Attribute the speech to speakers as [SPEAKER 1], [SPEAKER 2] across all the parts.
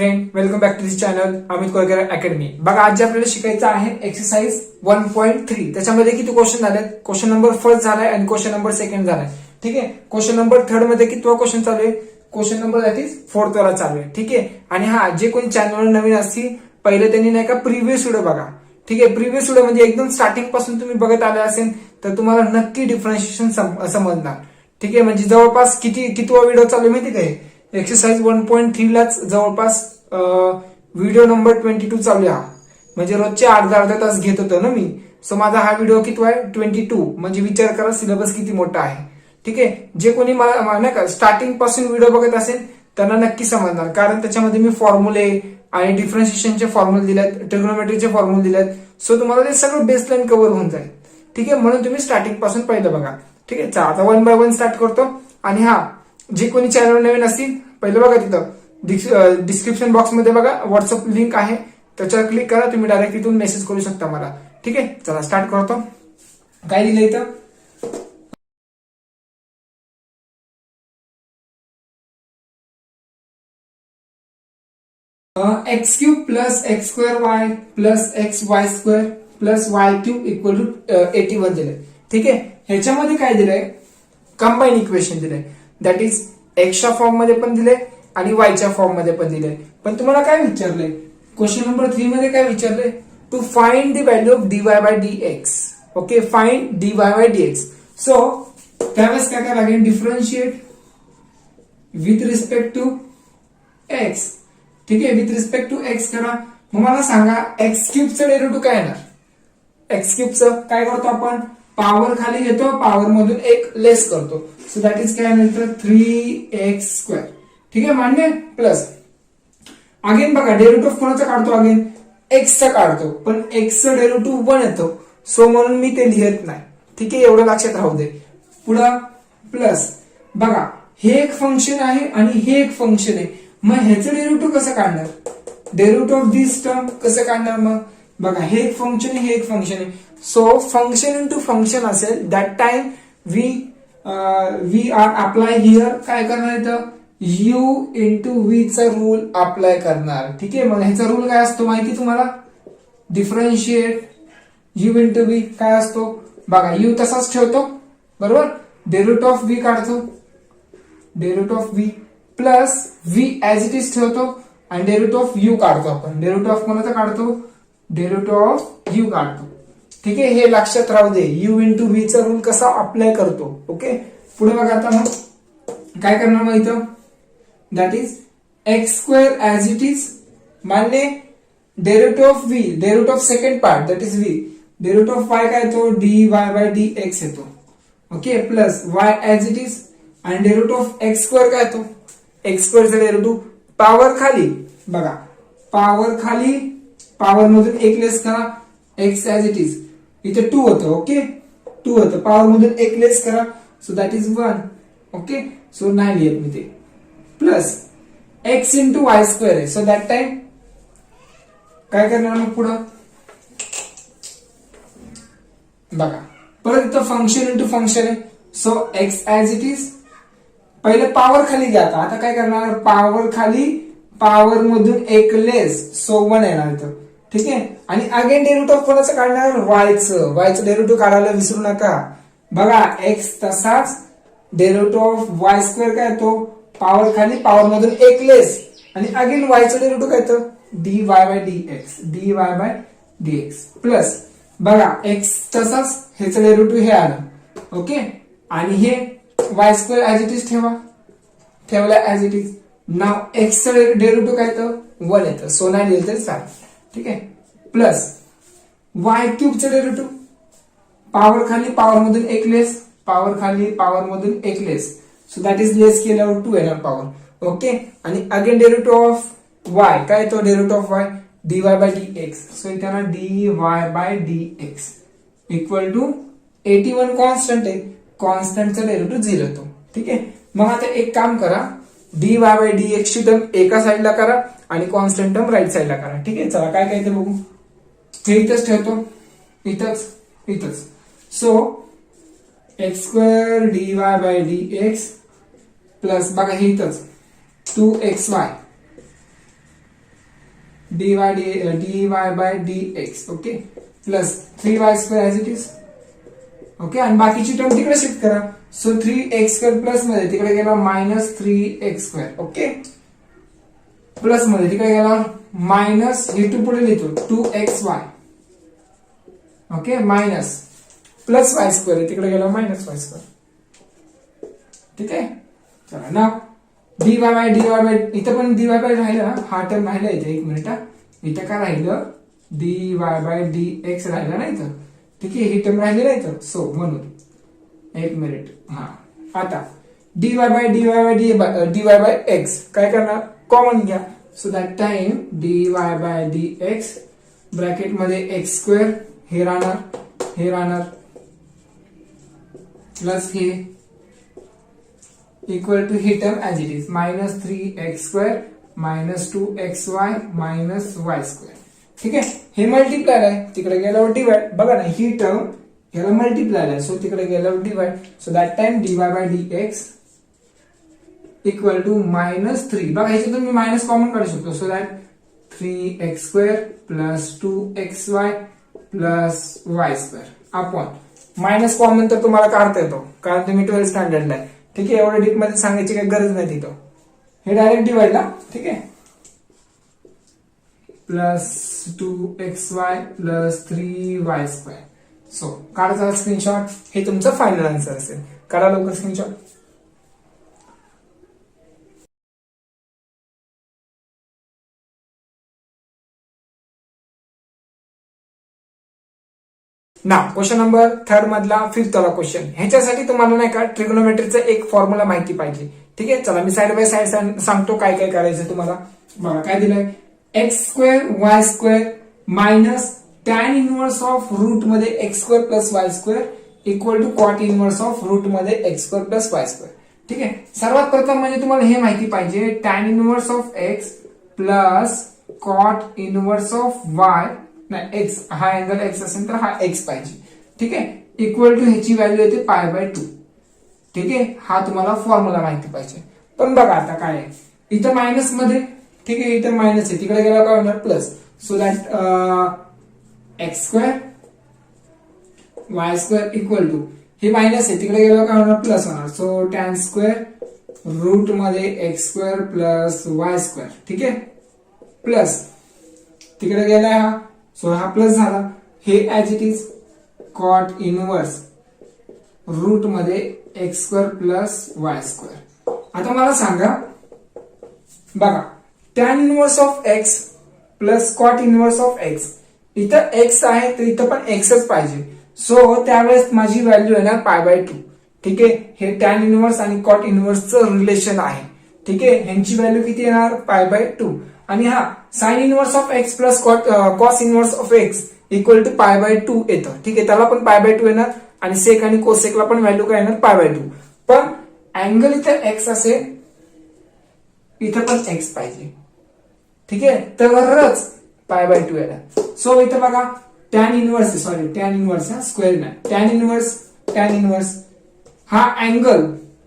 [SPEAKER 1] Friend, welcome back to this channel Amit Kolkar academy. बघा आज जे आपल्याला शिकायचं आहे एक्सरसाइज 1.3. त्याच्यामध्ये किती क्वेश्चन झाले? क्वेश्चन नंबर फर्स्ट झालाय आणि क्वेश्चन नंबर सेकंड झालाय. ठीक आहे. क्वेश्चन नंबर थर्ड मध्ये कितवा क्वेश्चन चालू आहे? Question number that is fourth वाला चालू आहे. ठीक आहे. आणि हा जे कोणी चॅनलवर नवीन असतील पहिले त्यांनी नाही का प्रिव्हियस व्हिडिओ बघा. ठीक आहे. प्रिव्हियस व्हिडिओ म्हणजे एकदम स्टार्टिंग पासून तुम्ही बघत आले असेल तर तुम्हाला नक्की डिफरन्शिएशन समजणार. ठीक आहे. म्हणजे जवळपास कितवा व्हिडिओ चालू आहे माहिती काय? एक्सरसाइज 1.3 लाच जवळपास व्हिडिओ नंबर 22 चालू आहे. म्हणजे रोजचे अर्धा तास घेत होतो ना मी. सो माझा हा व्हिडिओ किती आहे? 22. म्हणजे विचार करा सिलेबस किती मोठा आहे. ठीक आहे. जे कोणी मला नाही का स्टार्टिंग पासून व्हिडिओ बघत असेल त्यांना नक्की समजणार, कारण त्याच्यामध्ये मी फॉर्म्युले आणि डिफरन्शिएशनचे फॉर्म्युले दिलेत, ट्रिग्नोमेट्रीचे फॉर्म्युले दिलेत. सो तुम्हाला ते सगळं बेसलाईन कव्हर होऊन जाईल. ठीक आहे. म्हणून तुम्ही स्टार्टिंग पासून पहिलं बघा. ठीक आहे. चला आता 1 बाय 1 स्टार्ट करतो. आणि हा जे कोणी चॅनल नवीन असतील पहिलं बघा तिथं डिस्क्रिप्शन बॉक्स मध्ये बघा व्हॉट्सअप लिंक आहे, त्याच्यावर क्लिक करा. तुम्ही डायरेक्ट तिथून मेसेज करू शकता मला. ठीक आहे. चला स्टार्ट करतो. काय दिलं इथं? X cube plus x square y plus x y square plus y cube equal to 81 दिलंय. ठीक आहे. ह्याच्यामध्ये काय दिलंय? कंबाईन इक्वेशन दिलंय. दॅट इज एक्सच्या फॉर्म मध्ये पण दिले आणि वायच्या फॉर्म मध्ये पण दिले. पण तुम्हाला काय विचारलंय क्वेश्चन नंबर 3 मध्ये? काय विचारलंय? To find the value of dy bye dx. Okay. Find dy bye dx. So त्यावेळेस काय काय लागेल? Differentiate with respect to x. ठीक आहे. विथ रिस्पेक्ट टू x करा. मग मला सांगा एक्स क्यूबचं डेरिव्हेटिव्ह काय येणार? एक्स क्यूबचं काय करतो आपण? पॉवर खाली घेतो, पॉवर मधून एक लेस करतो. सो दॅट इज काय मिळतं? 3x square. ठीक आहे. मान्य? प्लस अगेन बघा डेरिव्हेटिव्ह कोणाचा काढतो? अगेन एक्सचा काढतो, पण एक्सचं डेरिव्हेटिव्ह 1 येतो. सो म्हणून मी ते लिहित नाही. ठीक आहे. एवढं लक्षात राहू दे. पुढं प्लस बघा हे एक फंक्शन आहे आणि हे एक फंक्शन आहे. मग ह्याचं डेरिव्हेटिव्ह कसं काढणार? डेरिव्हेटिव्ह ऑफ दिस टर्म कसं काढणार? मग बघा हे एक फंक्शन आहे, हे एक फंक्शन आहे. सो फंक्शन इंटू फंक्शन असेल that time we are apply here काय करणार इथं? u इंटू v चा रूल अप्लाय करणार. ठीक आहे. मग ह्याचा रूल काय असतो माहिती तुम्हाला? डिफरन्शिएट u इंटू v काय असतो? बघा u तसाच ठेवतो बरोबर. डेरिव्हेटिव्ह ऑफ v काढतो, derivative of v plus v as it is ठेवतो आणि डेरिव्हेटिव्ह ऑफ u काढतो आपण. डेरिव्हेटिव्ह ऑफ कोणाचा काढतो? डेरिव्हेटिव्ह ऑफ u काढतो. ठीक आहे. हे लक्षात राहू दे. u इंटू v चा रूल कसा अप्लाय करतो. ओके. पुढे बघा आता मग काय करणार मग इथं? That is x square as it is मान्य. Derivative of v, derivative of second part that is v. Derivative of y काय येतो? dy बाय dx येतो. Okay. Plus y as it is आणि डेरिव्हेटिव्ह ऑफ एक्स स्क्वेअर काय येतो? X स्क्वेअरचा derivative power खाली बघा, power खाली पॉवर मधून एक लेस करा. एक्स ऍज इट इज इथे 2 होतं. ओके. 2 होतं. पॉवर मधून एक लेस करा. So that is 1. Okay. So नाही लिहित मी ते. Plus x into Y square आहे. सो दॅट टाइम काय करणार मग पुढं? बघा परत इथं फंक्शन इंटू फंक्शन आहे. So x as it is पहिले पॉवर खाली घ्या. आता काय करणार? पॉवर खाली पॉवर मधून एक लेस. सो 1 येणार इथं. ठीक आहे. आणि अगेन डेरिव्हेटिव्ह कोणाचं काढणार? वायचं. वायचं डेरिव्हेटिव्ह काढायला विसरू नका. बघा एक्स तसाच, डेरिव्हेटिव्ह ऑफ वाय स्क्वेअर काय येतो? पॉवर खाली पॉवर मधून एक लेस आणि अगेन वायचं डेरिव्हेटिव्ह काय येतं? dy bye dx. dy bye dx plus बघा एक्स तसाच, ह्याचं डेरिव्हेटिव्ह हे आलं. ओके. आणि हे y square as it is ठेवला ऍज इट इज. नाव एक्सचं डेरिव्हेटिव्ह काय येतं? 1 येतं. सो नाही लिहिलं तरी चालेल. ठीक आहे. प्लस वाय क्यूबचं डेरिव्हेटिव्ह पॉवर खाली पॉवर मधून एक लेस, पॉवर खाली पॉवर मधून एक less. So that is less केल्यावर 2 येणार पॉवर. ओके. आणि अगेन डेरिव्हेटिव्ह ऑफ वाय काय येतो? Derivative of y dy bye dx. So इथे येणार dy bye dx equal to 81 constant आहे. कॉन्स्टंटचा डेरिव्हेटिव्ह 0 येतो. ठीक आहे. मग आता एक काम करा, dy बाय dx ची टर्म एका साईडला करा आणि कॉन्स्टंट टर्म राईट साईडला करा. ठीक आहे. चला काय काय ते बघू. हे इथंच ठेवतो, इथंच. So x square dy bye dx plus बघा हे इथंच 2xy dy by dx. Okay, plus 3y² as it is. Okay, आणि बाकीची टर्म तिकडे शिफ्ट करा. सो 3x² प्लस मध्ये तिकडे गेला -3x². ओके, प्लस मध्ये तिकडे गेला मायनस, हे 2 पुढे लिहितो 2xy. Okay, minus plus y² तिकडे गेला -y². ठीक आहे, चला ना dy बाय इथं पण dy बाय राहिलं ना, हा टर्म राहिला इथे. एक मिनिट, इथं काय राहिलं, dy बाय dx राहिला नाही तर. ठीक आहे, ही टर्म राहिली नाही तर. सो म्हणून एक मिनिट, हा आता dy बाय x काय करणार, कॉमन घ्या. So that time dy bye dx bracket मध्ये x² हे राहणार प्लस हे इक्वल टू ही term as it is -3x² -2xy -y². ठीक आहे, हे मल्टिप्लाय आहे, तिकडे गेल्यावर डिवाइड. बघा ना, ही टर्म याला मल्टिप्लाय आहे, सो तिकडे गेल्यावर divide. So that time dy bye dx equal to -3. बघा, ह्याच्यातून मी मायनस कॉमन काढू शकतो. So that 3x² +2xy +y² upon minus common तर तुम्हाला काढता येतो, कारण तुम्ही 12th स्टँडर्डला आहे. ठीक आहे, एवढ्या डीप मध्ये सांगायची काही गरज नाही तिथं. हे डायरेक्ट डिवाइड ना. ठीक आहे, +2xy +3y². सो काढायचा स्क्रीनशॉट. हे तुमचं फायनल आन्सर असेल. काढा लवकर स्क्रीनशॉट. ना क्वेश्चन नंबर 3 मधला 5th वाला क्वेश्चन. ह्याच्यासाठी तुम्हाला नाही का ट्रिग्नोमेट्रीचा एक फॉर्म्युला माहिती पाहिजे. ठीक आहे, चला मी साइड बाय साइड सांगतो काय काय करायचं तुम्हाला. बघा काय दिलंय, x² y² minus tan inverse of root मध्ये x² + y² equal to cot inverse of root मध्ये x² + y². ठीक आहे, सर्वात प्रथम म्हणजे तुम्हाला हे माहिती पाहिजे, tan inverse of x plus cot inverse of y नाही x, हा अँगल x असेल तर हा x पाहिजे. ठीक आहे, इक्वल टू ह्याची व्हॅल्यू येते π/2. ठीक आहे, हा तुम्हाला फॉर्म्युला माहिती पाहिजे. पण बघा आता काय आहे, इथं मायनस मध्ये. ठीक आहे, इथं मायनस आहे, तिकडे गेला काय होणार plus. So that x² y² equal to, हे मायनस आहे, तिकडे गेला काय होणार प्लस होणार. सो tan² रूट मध्ये x² + y². ठीक आहे, प्लस तिकडे गेला हा, सो हा प्लस झाला. हे as it is cot inverse root मध्ये x² + y². आता मला सांगा, बघा tan inverse of x plus cot inverse of x, इथं x आहे तर इथं पण xच पाहिजे. सो त्यावेळेस माझी व्हॅल्यू येणार π/2. ठीक आहे, हे tan इनवर्स आणि कॉट इनवर्सचं रिलेशन आहे. ठीक आहे, ह्यांची व्हॅल्यू किती येणार π/2. आणि हा sine inverse of x plus cos inverse of x equal to π/2 येतं. ठीक आहे, त्याला पण π/2 येणार आणि सेक आणि कोसेकला पण व्हॅल्यू काय येणार π/2. पण अँगल इथं x असेल, इथं पण x पाहिजे. ठीक आहे, तरच π/2 येणार. सो इथं बघा tan inverse, sorry tan inverse, हा स्क्वेअर नाही, tan इनवर्स हा अँगल,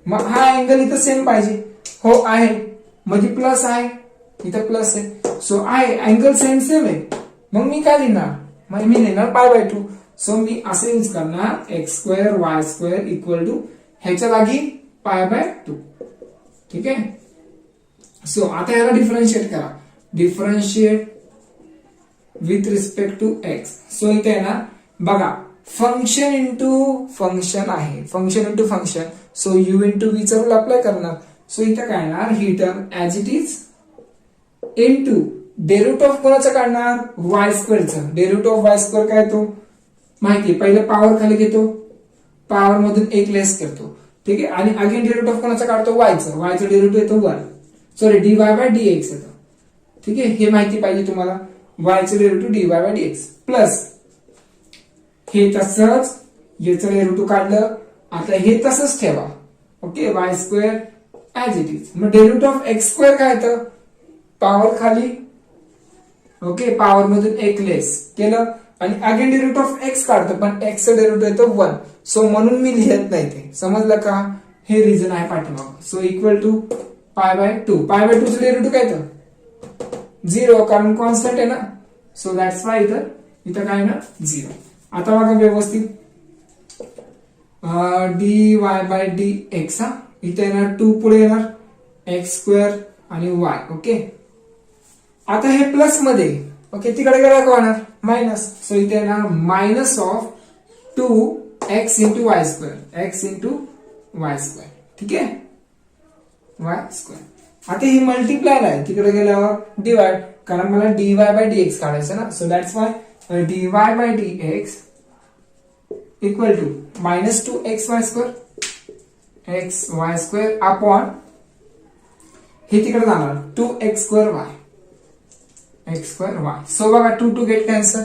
[SPEAKER 1] मग हा अँगल इथं सेम पाहिजे. हो आहे, म्हणजे प्लस आहे, इथं प्लस आहे. सो आहे अँगल सेम आहे, मग मी काय लिहिणार, मग मी लिहिणार π/2. सो मी असे यूज करणार x² y² इक्वल टू ह्याच्या जागी π/2. ठीक आहे, सो आता याला डिफरन्शिएट करा. Differentiate with respect to x. So इथे आहे ना, बघा फंक्शन इंटू फंक्शन आहे, function into function. So u into v चा रूल अप्लाय करणार. सो इथं काय येणार, ही term as it is into derivative of कोणाचं काढणार, y² चं. डेरिव्हेटिव्ह ऑफ y² काय तो माहिती, पहिले पॉवर खाली घेतो, पॉवर मधून एक लेस करतो. ठीक आहे, आणि अगेन डेरिव्हेटिव्ह ऑफ कोणाचं काढतो, y चं. y चं डेरिव्हेटिव्ह येतो 1. सॉरी dy बाय dx येतं. ठीक आहे, हे माहिती पाहिजे तुम्हाला, y चं derivative dy bye dx plus हे तसंच, याचं डेरिव्हेटिव्ह काढलं. आता हे तसंच ठेवा. Okay, y² as it is. मग डेरिव्हेटिव्ह ऑफ x² काय येतं, पॉवर खाली. ओके, पॉवर मधून एक लेस केलं आणि अगेन डेरिव्हेटिव्ह ऑफ x काढतो, पण x चं डेरिव्हेटिव्ह येतं 1. सो म्हणून मी लिहित नाही ते. समजलं का, हे रिझन आहे पाठीमागं. So equal to π/2. π/2 चं डेरिव्हेटिव्ह काय येतं 0 कारण कॉन्स्टंट आहे ना. सो दॅट्स वाय इथं काय ना 0. आता बघा व्यवस्थित dy बाय dx हा इथे येणार 2 पुढे येणार एक्स स्क्वेअर आणि y. ओके आता हे प्लस मध्ये ओके तिकडे गेला का होणार मायनस. सो इथे येणार minus of 2x into Y square x into Y square. ठीक आहे वाय स्क्वेअर. आता ही मल्टिप्लाय आहे तिकडे गेल्यावर डिवाइड कारण मला dy बाय dx काढायचं ना. So that's why dy bye dx equal to minus 2xy square x y square upon हे तिकडे जाणार 2x square y x square y. So बघा 2 to get cancel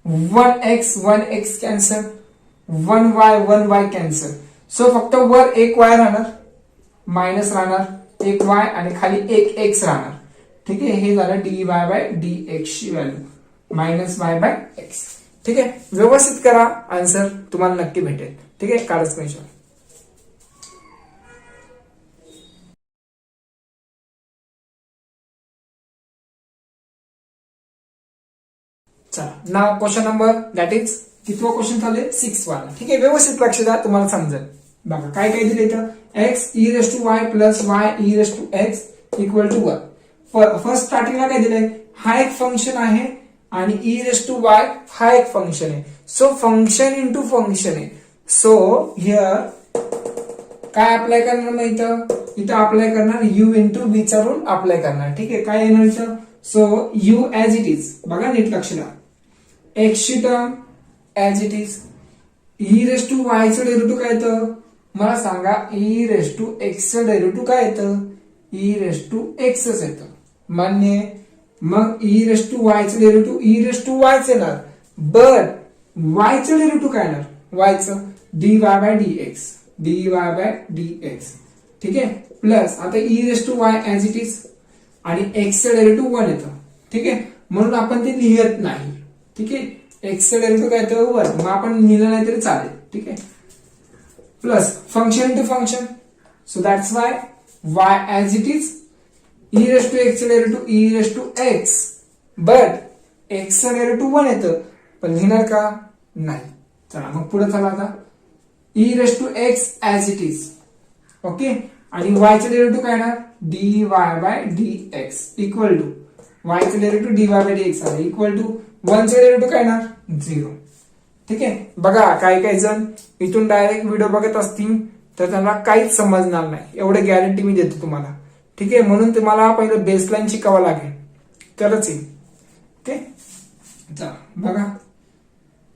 [SPEAKER 1] 1x cancel 1y cancel. सो फक्त वर एक y राहणार मायनस राहणार एक y आणि खाली एक x राहणार. ठीक आहे हे झालं dy बाय dx ची value minus y by x. ठीक आहे व्यवस्थित करा आन्सर तुम्हाला नक्की भेटेल. ठीक आहे काढा स्क्रीनशॉट. चला नाव क्वेश्चन नंबर दॅट इज कितवा क्वेश्चन चालू आहे 6 वाला. ठीक आहे व्यवस्थित लक्ष द्या तुम्हाला समजेल. बघा काय काय दिलं इथं x e raise to y plus y e raise to x equal to 1. First स्टार्टिंगला काय दिलंय हा एक फंक्शन आहे आणि e रेस टू y हा एक फंक्शन आहे. सो फंक्शन इंटू फंक्शन आहे. सो हिअर काय अप्लाय करणार मग इथं अप्लाय करणार u इंटू v चा रूल अप्लाय करणार. ठीक आहे काय येणार इथं. So u as it is बघा नीट लक्ष द्या x ची term as it is e raise to y चं डेरिव्हेटिव्ह काय येतं मला सांगा. e रेस टू x चं डेरिव्हेटिव्ह काय येतं e रेस टू x च येतं मान्य. मग e रेस टू y चं derivative e raise to y च येणार बट y चं डेरिव्हेटिव्ह काय येणार y चं dy बाय dx. ठीक आहे प्लस आता e raise to y as it is आणि x चं डेरिव्हेटिव्ह 1 येतं. ठीक आहे म्हणून आपण ते लिहत नाही. ठीक आहे x चं डेरिव्हेटिव्ह काय येतं 1 मग आपण लिहिलं नाही तरी चालेल. ठीक आहे plus function into function. So that's why y as it is e raise to x चं derivative e raise to x but x चं डेरिव्हेटिव्ह 1 येतं पण लिहिणार का नाही. चला मग पुढे चला आता e raise to x as it is okay आणि y चं डेरिव्हेटिव्ह काय येणार dy bye dx equal to y चं डेरिव्हेटिव्ह dy बाय dx आहे इक्वल टू 1 चं डेरिव्हेटिव्ह काय येणार 0. ठीक आहे बघा काही जण इथून डायरेक्ट व्हिडिओ बघत असतील तर त्यांना काहीच समजणार नाही एवढे गॅरंटी मी देतो तुम्हाला. ठीक आहे म्हणून तुम्हाला पहिलं बेसलाईन शिकावं लागेल तरच येईल. ओके चला बघा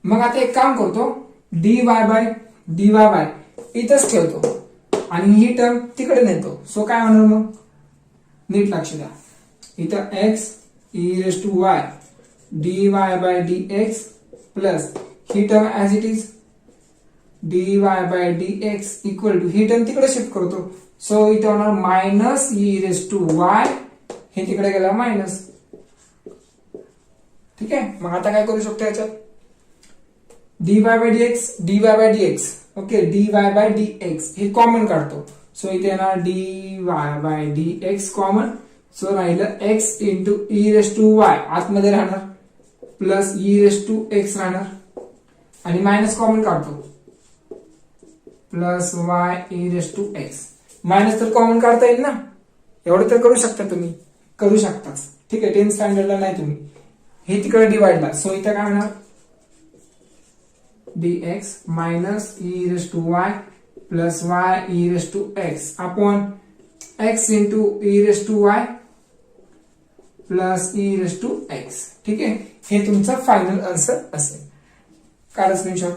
[SPEAKER 1] मग आता एक काम करतो dy बाय इथंच ठेवतो आणि ही टर्म तिकडे नेतो. सो काय होणार मग नीट लक्ष द्या इथं x e raise to y dy bye dx plus ही term as it is dy bye dx equal to ही टर्म तिकडे शिफ्ट करतो. सो इथे होणार minus e raise to y हे तिकडे गेला मायनस. ठीक आहे मग आता काय करू शकतो याच्यात dy bye dx okay dy bye dx हे कॉमन काढतो. सो इथे येणार dy bye dx common. So राहिलं x into e raise to y आतमध्ये राहणार plus e raise to x राहणार आणि मायनस कॉमन काढतो plus y e raise to x. Minus तर कॉमन काढता येईल ना एवढं तर करू शकता तुम्ही करू शकताच. ठीक आहे 10th स्टँडर्डला नाही तुम्ही हे तिकडे डिवाइडला. सो इथे काय होणार dx minus e raise to y plus y e raise to x upon x into e raise to y plus e raise to x. ठीक आहे हे तुमचा फायनल आन्सर असेल. काढा स्क्रीनशॉट.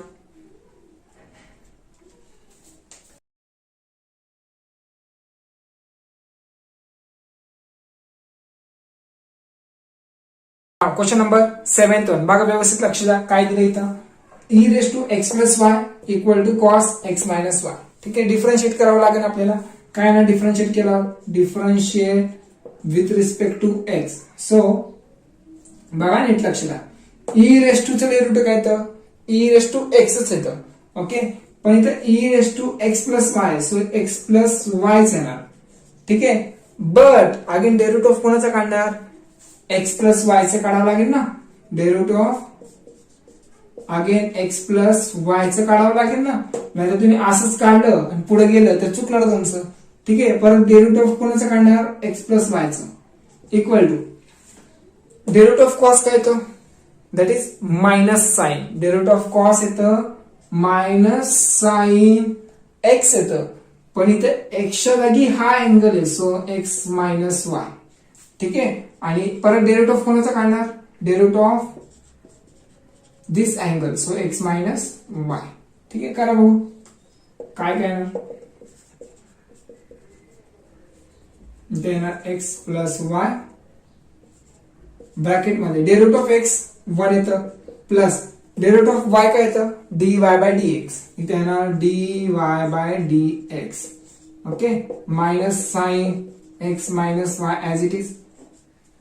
[SPEAKER 1] क्वेश्चन नंबर 7 बघा व्यवस्थित लक्ष द्या काय दिलं इथं e raise to x plus y equal to cos x minus y. ठीक आहे डिफरन्शिएट करावं लागेल आपल्याला. काय ना डिफरन्शिएट केला differentiate with respect to x. So बघा नीट लक्ष द्या e रेस टू चं डेरिव्हेटिव्ह काय येतं e रेस टू x च येतं. ओके पण इथं e raise to x plus y so x plus y येणार. ठीक आहे बट अगेन डेरिव्हेटिव्ह ऑफ कोणाचा काढणार एक्स प्लस वायचं काढावं लागेल ना, derivative of again x plus वायचं काढावं लागेल ना. नाही तर तुम्ही असंच काढलं आणि पुढे गेलं तर चुकणार तुमचं. ठीक आहे, परत डेरिव्हेटिव्ह ऑफ कोणाचं काढणार, एक्स प्लस वायचं equal to derivative of cos काय येतं, that is minus sine. Derivative of cos येतं मायनस साइन एक्स येतं, पण इथे एक्सच्या जागी हा अँगल आहे, सो एक्स मायनस वाय. ठीक आहे, आणि परत डेरिव्हेटिव्ह ऑफ कोणाचा काढणार, derivative of this angle, so x minus y. ठीक आहे, करा बघू काय काय येणार. इथे येणार एक्स प्लस वाय ब्रॅकेट मध्ये डेरिव्हेटिव्ह ऑफ एक्स 1 येतं प्लस डेरिव्हेटिव्ह ऑफ वाय काय येतं dy बाय dx. इथे येणार dy bye dx. Okay, minus sine x minus y as it is.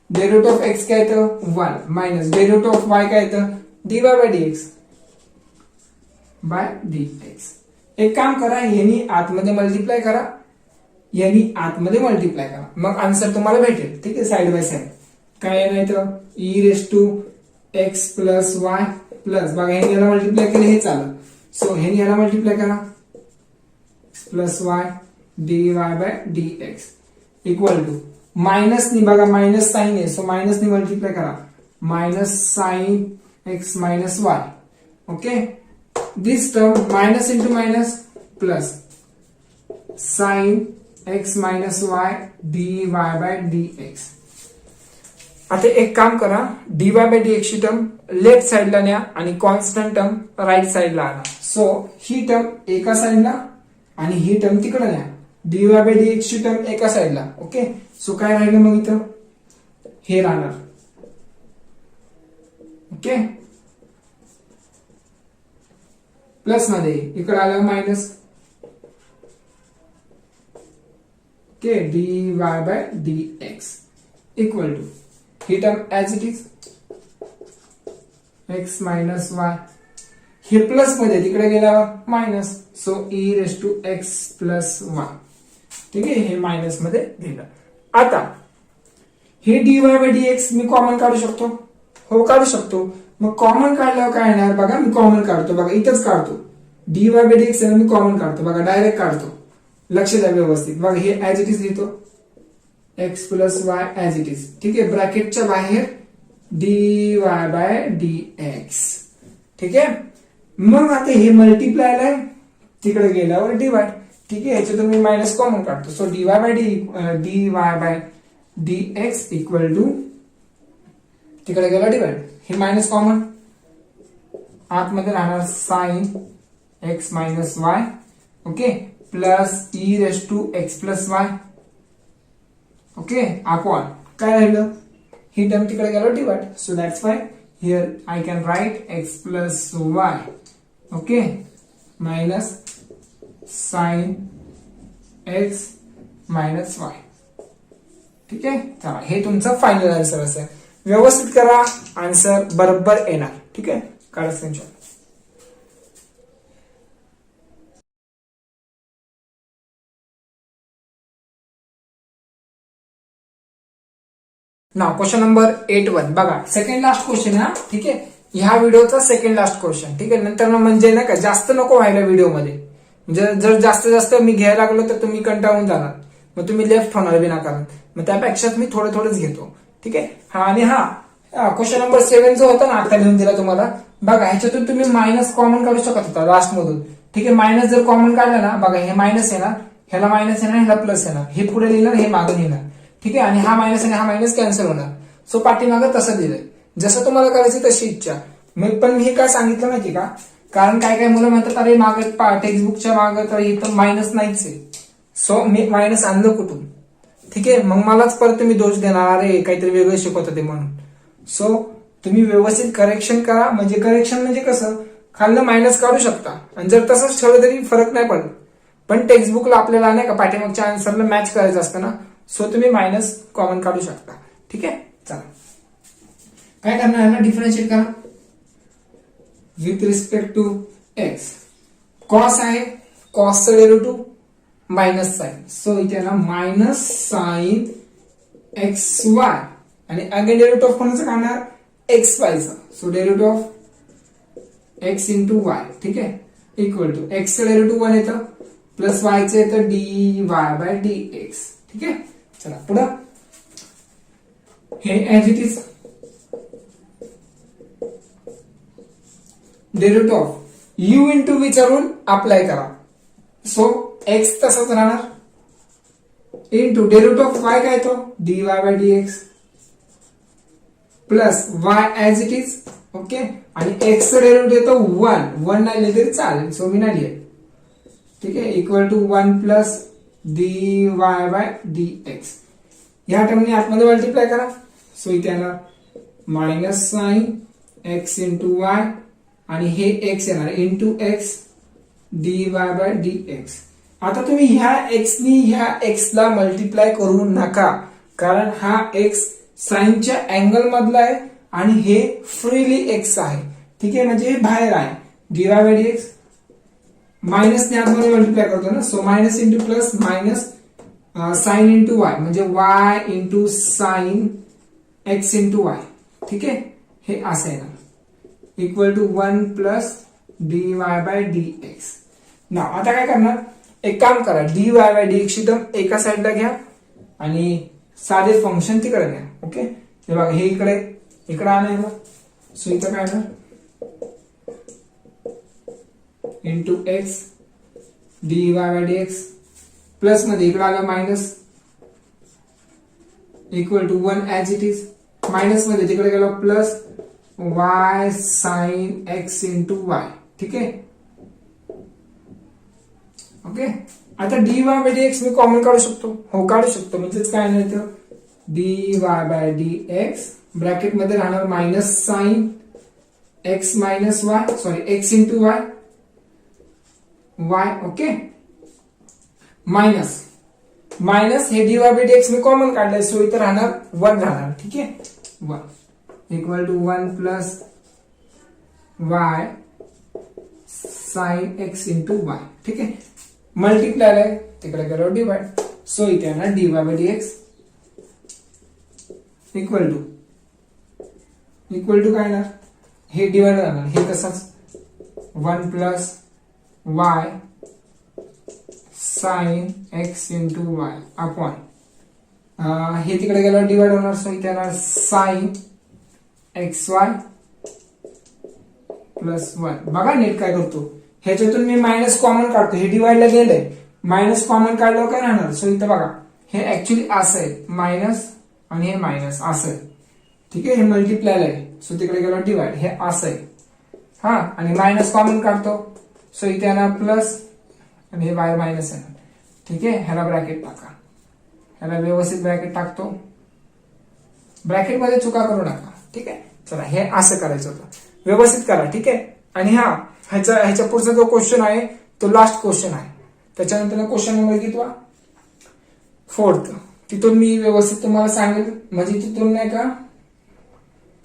[SPEAKER 1] Derivative of x काय येतं 1 मायनस डेरिव्हेटिव्ह ऑफ वाय काय येतं dy bye dx by dx. एक काम करा, यांनी आतमध्ये मल्टिप्लाय करा, यांनी आतमध्ये मल्टिप्लाय करा, मग आन्सर तुम्हाला भेटेल. ठीक आहे, साइड बाय साइड काय येतं e raise to x plus y plus, बघा ह्याने याला मल्टिप्लाय केलं हे चाललं, सो ह्याने याला मल्टिप्लाय करा plus y dy bye dx equal to minus नि, बघा मायनस साइन आहे, सो मायनस नि मल्टिप्लाय करा minus sine x minus y. Okay, this term minus into minus plus sine x minus y dy bye dx. आता एक काम करा, dy bye dx ची टर्म लेफ्ट साइडला न्या आणि कॉन्स्टंट टर्म राईट साइडला आणा. सो ही टर्म एका साइडला आणि ही टर्म तिकडे न्या. dy बाय dx ची टर्म एका साइडला. ओके, सो काय राहिलं मग इथं हे राहणार. ओके, प्लस मध्ये इकडे आलं minus. Okay, dy bye dx equal to ही term as it is x minus y, हे प्लस मध्ये तिकडे गेल्यावर minus, so e raise to x plus y. ठीक आहे, हे मायनस मध्ये गेलं. आता हे dy बाय dx मी कॉमन काढू शकतो, हो काढू शकतो. मग कॉमन काढल्यावर काय येणार बघा, मी कॉमन काढतो, बघा इथंच काढतो dy बाय dx मी कॉमन काढतो, बघा डायरेक्ट काढतो, लक्ष द्या व्यवस्थित. बघा हे ऍज इट इज लिहितो x plus y as it is. ठीक आहे, ब्रॅकेटच्या बाहेर dy बाय dx. ठीक आहे, मग आता हे मल्टिप्लाय आहे तिकडे गेल्यावर डिवाइड. ठीक आहे, याच्यातून मी मायनस कॉमन काढतो, so dy bye dx equal to तिकडे गेला डिवाइड, हे मायनस कॉमन आतमध्ये राहणार sine x minus y. Okay, plus e raise to x plus y. Okay, upon काय राहिलं ही टर्म तिकडे गेलो divide, so that's why here I can write x plus y. Okay, minus sine x minus y. ठीक आहे, चला हे तुमचं फायनल आन्सर असेल. व्यवस्थित करा, आन्सर बरोबर येणार. ठीक आहे, काढा स्क्रीनशॉट. ना क्वेश्चन नंबर 8-1 बघा, सेकंड लास्ट क्वेश्चन आहे. ठीक आहे, ह्या व्हिडिओचा सेकंड लास्ट क्वेश्चन. ठीक आहे, नंतर म्हणजे नाही का जास्त नको व्हायला व्हिडिओमध्ये, जर जास्त मी घ्यायला लागलो तर तुम्ही कंटाळून जाणार, मग तुम्ही लेफ्ट होणार विनाकारण. मग त्यापेक्षा मी थोडंच घेतो. ठीक आहे, हा आणि हा क्वेश्चन नंबर 7 जो होता ना आता लिहून दिला तुम्हाला, बघा ह्याच्यातून तुम्ही मायनस कॉमन काढू शकत होता लास्ट मधून. ठीक आहे, मायनस जर कॉमन काढलं ना, बघा हे मायनस येणार, ह्याला मायनस येणार, ह्याला प्लस येणार, हे पुढे लिहिणार, हे मागे लिहिणार. ठीक आहे, आणि हा मायनस आणि हा मायनस कॅन्सल होणार. सो पाठीमागं तसं दिलंय, जसं तुम्हाला करायचं तशी इच्छा. पण हे काय सांगितलं माहिती का, कारण काय मुलं म्हणतात अरे मागे टेक्स्टबुकच्या मागे तर इथं मायनस नाहीच आहे, सो मी मायनस आणलं कुठून. ठीक आहे, मग मलाच परत तुम्ही दोष देणार अरे काहीतरी वेगळं शिकवत होते म्हणून. सो तुम्ही व्यवस्थित करेक्शन करा, म्हणजे करेक्शन म्हणजे कसं खाल्लं मायनस काढू शकता, आणि जर तसंच ठेवलं तरी फरक नाही पडत. पण टेक्स्टबुकला आपल्याला नाही का पाठीमागच्या आन्सरला मॅच करायचं असतं ना, सो तुम्ही मायनस कॉमन काढू शकता. ठीक आहे, चला काय करणार आहे ना, डिफरन्शिएट करा with respect to x. Cos आहे, कॉसचं डेरिव्हेटिव्ह मायनस साइन, सो इथे ना मायनस साइन एक्स वाय आणि अगेन डेरिव्हेटिव्ह ऑफ कोणाचं काढणार, एक्स वायचा. So derivative of x into y, ठीक आहे, इक्वल टू एक्सचं डेरिव्हेटिव्ह 1 येतं प्लस वायचं येतं d y by d x. ठीक आहे, चला पुढं हे as it is derivative of u into वीचा रूल अप्लाय करा. सो एक्स तसाच राहणार इंटू डेरिव्हेटिव्ह ऑफ वाय काय तो d y by d x plus y as it is. Okay, आणि एक्स डेरिव्हेटिव्ह येतो 1 नाही लिहिले तरी चालेल, सो मी नाही लिहित. ठीक आहे, equal to 1 plus d y by d x. या टर्मने आतमध्ये मल्टिप्लाय करा. सो इथे येणार minus sine x into y आणि हे एक्स येणार into x d y by d x. आता तुम्ही ह्या एक्सनी ह्या एक्सला मल्टिप्लाय करू नका, कारण हा एक्स साइनच्या अँगल मधला आहे आणि हे फ्रीली एक्स आहे. ठीक आहे, म्हणजे हे बाहेर आहे. D y by d x minus ने आतमध्ये मल्टिप्लाय करतो ना, so minus into plus minus sine into y म्हणजे y into sine x into y. ठीक आहे, हे असं आहे ना equal to 1 plus d y by d x. ना आता काय करणार, एक काम करा, d y by d x term एका साइडला घ्या आणि साधे फंक्शन तिकडे घ्या. ओके, हे बघा हे इकडे आणायला. सो इथं काय ना into x d y by d x plus मध्ये इकडे आलं minus equal to 1 as it is. Minus मध्ये तिकडे गेलो plus y sine x into y. ठीक आहे, ओके. आता d y by d x मी कॉमन काढू शकतो, हो काढू शकतो. म्हणजेच काय नाही तर d y by d x bracket मध्ये राहणार minus sine x minus y, sorry x into y Y. Okay, minus minus हे d y by d x मी कॉमन काढलंय, सो इथं राहणार 1 राहणार. ठीक आहे, 1 equal to 1 plus y sine x into y. ठीक आहे, मल्टिप्लाय आहे तिकडे गेलो डिवाइड. सो इथे येणार d y by d x equal to काय येणार, हे डिवाइड राहणार, हे तसंच 1 plus y sine x into y upon हे तिकडे गेल्यावर डिवाइड होणार. सो इथे येणार साइन एक्स वाय प्लस 1. बघा नीट काय करतो, ह्याच्यातून मी मायनस कॉमन काढतो, हे डिवाइडला गेलंय, मायनस कॉमन काढल्यावर काय राहणार. सो इथं बघा हे ऍक्च्युली असं आहे मायनस आणि हे मायनस असं आहे. ठीक आहे, हे मल्टिप्लाय आहे, सो तिकडे गेलो डिवाइड, हे असं आहे. हा, आणि मायनस कॉमन काढतो, सो इथे येणार प्लस आणि हे बाहेर मायनस येणार. ठीक आहे, ह्याला ब्रॅकेट टाका, ह्याला व्यवस्थित ब्रॅकेट टाकतो, ब्रॅकेट मध्ये चुका करू नका. ठीक आहे, चला हे असं करायचं होतं, व्यवस्थित करा. ठीक आहे, आणि ह्याच्या पुढचा जो क्वेश्चन आहे तो लास्ट क्वेश्चन आहे. त्याच्यानंतर क्वेश्चन नंबर किती 4th, तिथून मी व्यवस्थित तुम्हाला सांगेल, म्हणजे तिथून नाही का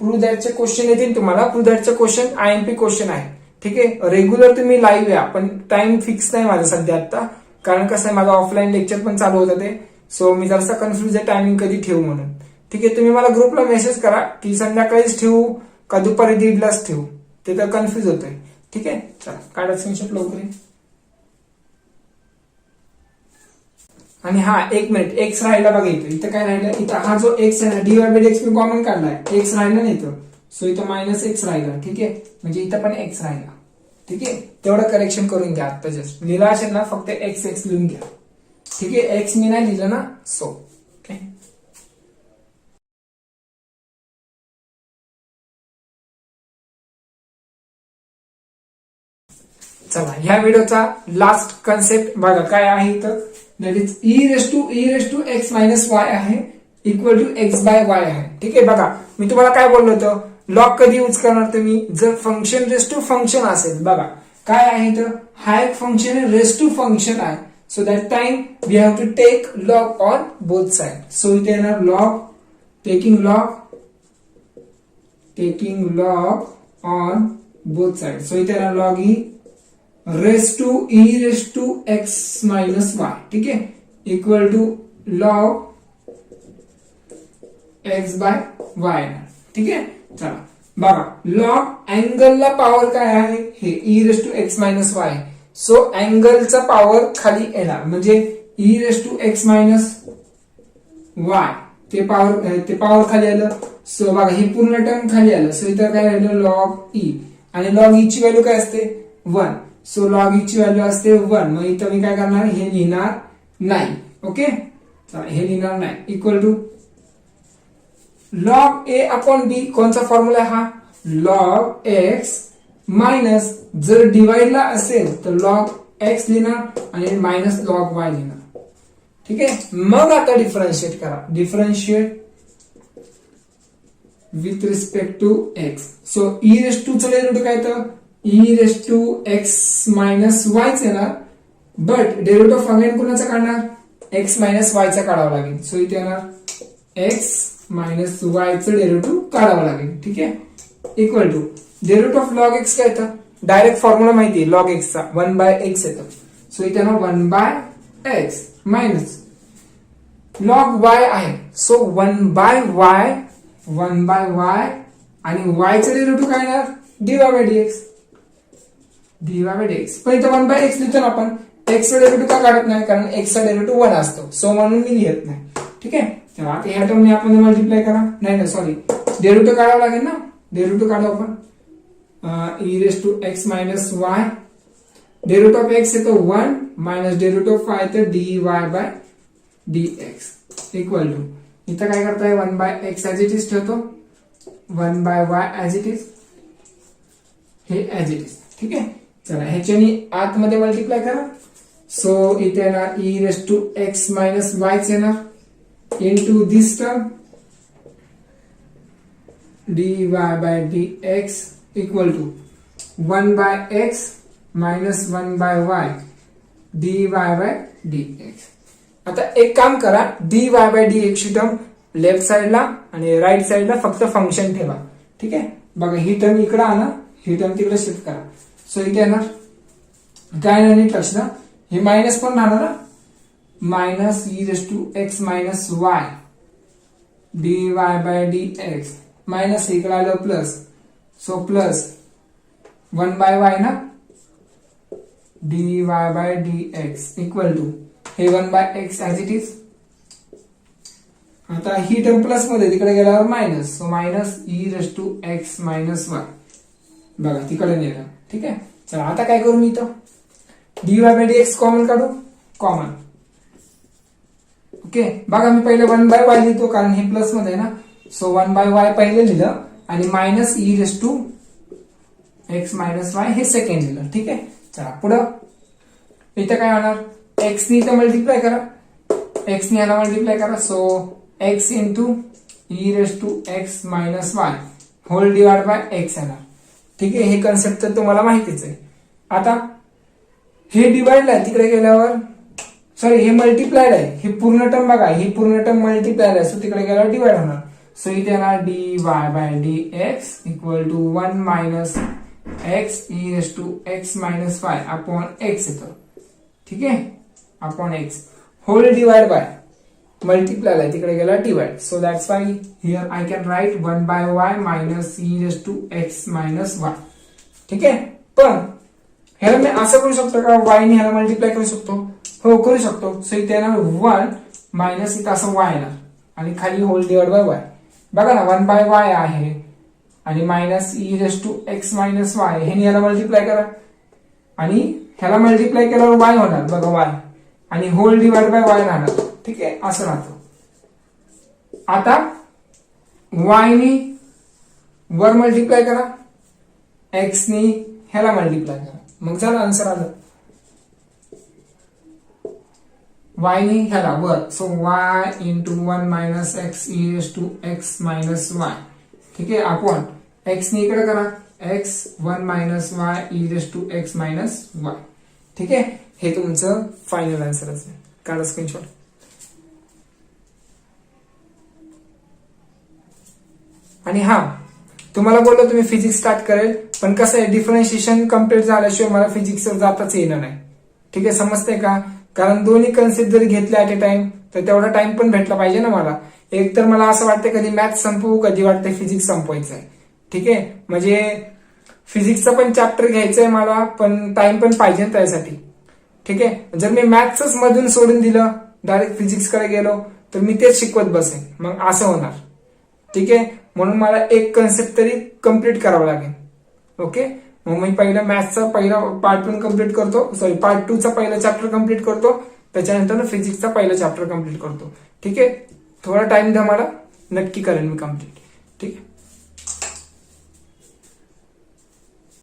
[SPEAKER 1] प्रूव्ह दॅटचे क्वेश्चन येतील तुम्हाला. प्रूव्ह दॅटचे क्वेश्चन आयएमपी क्वेश्चन आहे. ठीक आहे, रेग्युलर तुम्ही लाईव्ह या, पण टाइम फिक्स नाही माझा सध्या आता, कारण कसं आहे माझं ऑफलाईन लेक्चर पण चालू होतं ते. सो मी जरासा कन्फ्युज आहे टायमिंग कधी ठेवू म्हणून. ठीक आहे, तुम्ही मला ग्रुपला मेसेज करा की संध्याकाळीच ठेवू का दुपारी 1:30 ठेवू, ते तर कन्फ्युज होतंय. ठीक आहे, चला काढा स्क्रीनशॉट लवकर. आणि हा 1 मिनिट, एक्स राहिला बघा इथं काय राहिलं, इथं हा जो एक्स आहे ना D y by d x मी कॉमन काढलाय, एक्स राहिला नाही इथं, सो इथं मायनस एक्स राहिला. ठीक आहे, म्हणजे इथं पण एक्स राहिला. ठीक आहे, तेवढं करेक्शन करून घ्या. आता जस्ट लिहिला असेल ना फक्त एक्स एक्स लिहून घ्या. ठीक आहे, एक्स मी नाही लिहिलं ना, सो ओके. चला ह्या व्हिडिओचा लास्ट कन्सेप्ट बघा काय आहे इथं, that is e raise to x minus y आहे equal to x by y आहे. ठीक आहे, बघा मी तुम्हाला काय बोललो होतं, लॉग कधी यूज करणार तुम्ही, जर फंक्शन रेस टू फंक्शन असेल. बघा काय आहे इथं, हा एक फंक्शन आहे, रेस टू फंक्शन आहे. So that time we have to take log on both side. So इथे येणार log taking log on both side. So इथे येणार log e raise to x minus y. ठीक आहे, equal to log x by y येणार. ठीक आहे, चला बघा लॉग अँगलला पॉवर काय आहे, हे e raise to x minus y. So अँगलचा पॉवर खाली येणार म्हणजे e raise to x minus y ते पॉवर खाली आलं. सो बघा ही पूर्ण टर्म खाली आलं. सो इथं काय राहिलं लॉग ई, आणि लॉग ई ची व्हॅल्यू काय असते 1. सो लॉग ई ची व्हॅल्यू असते 1. मग इथं मी काय करणार, हे लिहिणार नाही. ओके, चला हे लिहिणार नाही. Equal to log a upon b. कोणचा फॉर्म्युला हा, लॉग एक्स मायनस, जर डिवाइडला असेल तर लॉग एक्स लिहिणार आणि मायनस लॉग वाय लिहिणार. ठीक आहे, मग आता डिफरन्शिएट करा. Differentiate with respect to x. So e raise to चं डेरिव्हेटिव्ह काय, तर e raise to x minus वायच येणार. बट डेरिव्हेटिव्ह अगेन कोणाचा काढणार, एक्स मायनस वायचा काढावा लागेल. सो इथे येणार एक्स मायनस वायचं डेरिव्हेटिव्ह काढावं लागेल. ठीक आहे, equal to derivative of log x काय येतं, डायरेक्ट फॉर्म्युला माहिती आहे लॉग एक्सचा 1 बाय एक्स येतं. सो इथे येणार 1 by x minus log y आहे. सो 1 बाय वाय आणि वायचं डेरिव्हेटिव्ह काय येणार, डीवाय बाय डीएक्स. पण इथं 1 बाय एक्स लिहितो ना आपण, एक्सचा डेरिव्हेटिव्ह का काढत नाही, कारण एक्सचा डेरिव्हेटिव्ह 1 असतो. सो म्हणून मी लिहित नाही. ठीक आहे, तर आता ह्या टर्मने आपण मल्टिप्लाय करा. नाही सॉरी, डेरिव्हेटिव्ह काढावं लागेल ना. डेरिव्हेटिव्ह काढू आपण. E raise to x minus y, derivative of x येतो 1 मायनस डेरिव्हेटिव्ह ऑफ वाय येतं d y by d x equal to, इथं काय करताय 1 by x as it is ठेवतो, 1 by y as it is, हे ऍज इट इज. ठीक आहे, चला ह्याच्यानी आतमध्ये मल्टिप्लाय करा. सो इथे येणार e raise to x minus वायच येणार into this term dy by dx equal to 1 by x मायनस 1 by y dy by dx. आता एक काम करा, dy by dx ची टर्म लेफ्ट साइडला आणि राईट साइडला फक्त फंक्शन ठेवा. ठीक आहे, बघा ही टर्म इकडे आणा, ही टर्म तिकडे शिफ्ट करा. सो इथे येणार काय नाही लक्ष द्या, हे मायनस पण राहणार ना, minus e raise to x minus y dy by dx minus इकडे आलं plus. So plus 1 by y ना dy by dx equal to हे 1 by x as it is. आता ही टर्म प्लस मध्ये तिकडे गेल्यावर minus. So minus e raise to x minus y, बघा तिकडे नेलं. ठीक आहे, चला आता काय करू मी इथं dy by dx कॉमन काढू, कॉमन. ओके, बघा मी पहिले 1 बाय वाय लिहितो कारण हे प्लस मध्ये आहे ना. सो 1 बाय वाय पहिले लिहिलं आणि minus e raise to x minus y हे सेकंड लिहिलं. ठीक आहे, चला पुढं इथं काय होणार, एक्स नी इथं मल्टिप्लाय करा, एक्स नी याला मल्टिप्लाय करा. So x into e raise to x minus y whole divide by x येणार. ठीक आहे, हे कन्सेप्ट तर तुम्हाला माहितीच आहे. आता हे डिवाइड आहे तिकडे गेल्यावर, सॉरी हे मल्टिप्लाइड आहे, हे पूर्ण टर्म बघा, ही पूर्ण टर्म मल्टिप्लाइड आहे. सो तिकडे गेल्यावर डिवाइड होणार. सो इथे येणार dy by dx equal to 1 minus x e raise to x minus y upon x येतं. ठीक आहे, upon x whole divide by multiply आहे तिकडे गेला divide. So that's why here I can write 1 by y minus e raise to x minus y. ठीक आहे, पण ह्याला मी असं करू शकतो का, वाय ने ह्याला मल्टिप्लाय करू शकतो, हो करू शकतो. सो इथे येणार 1 मायनस इथं असं वाय येणार आणि खाली होल डिवाइड बाय वाय. बघा ना 1 बाय वाय आहे आणि minus e raise to x minus y, हे ह्याला मल्टिप्लाय करा आणि ह्याला मल्टिप्लाय केल्यावर वाय होणार, बघा वाय, आणि होल डिवाइड बाय वाय राहणार. ठीक आहे, असं राहतं. आता वाय नी वर मल्टिप्लाय करा, एक्स नी ह्याला मल्टिप्लाय करा, मग झालं आन्सर आलं. y नी ह्याला वर, so y into 1 minus x e raise to x minus y. ठीक आहे, आपण x नी इकडे करा, x 1 minus y e raise to x minus y. ठीक आहे, हे तुमचं फायनल आन्सर असेल. काढा स्क्रीनशॉट. आणि हा तुम्हाला बोललो तुम्ही फिजिक्स स्टार्ट करेल, पण कसं आहे डिफरन्शिएशन कम्प्लीट झाल्याशिवाय मला फिजिक्सवर जाताच येणार नाही. ठीक आहे, समजते का, कारण दोन्ही कन्सेप्ट जरी घेतले ऍट ए टाइम तर तेवढा टाइम पण भेटला पाहिजे ना मला. एक तर मला असं वाटतं कधी मॅथ संपवू, कधी वाटतं फिजिक्स संपवायचं आहे. ठीक आहे, म्हणजे फिजिक्सचा पण चॅप्टर घ्यायचंय मला, पण टाइम पण पाहिजे ना त्यासाठी. ठीक आहे, जर मी मॅथ्सच मधून सोडून दिलं, डायरेक्ट फिजिक्सकडे गेलो, तर मी तेच शिकवत बसेन, मग असं होणार. ठीक आहे, म्हणून मला एक कन्सेप्ट तरी कम्प्लीट करावं लागेल. ओके, मग मी पहिला मॅथ्सचा पहिला पार्ट 1 कम्प्लीट करतो, सॉरी पार्ट 2 चा पहिला चॅप्टर कम्प्लीट करतो, त्याच्यानंतर फिजिक्सचा पहिला चॅप्टर कम्प्लीट करतो. ठीक आहे, थोडा टाइम द्या मला, नक्की करेन मी कम्प्लीट. ठीक आहे.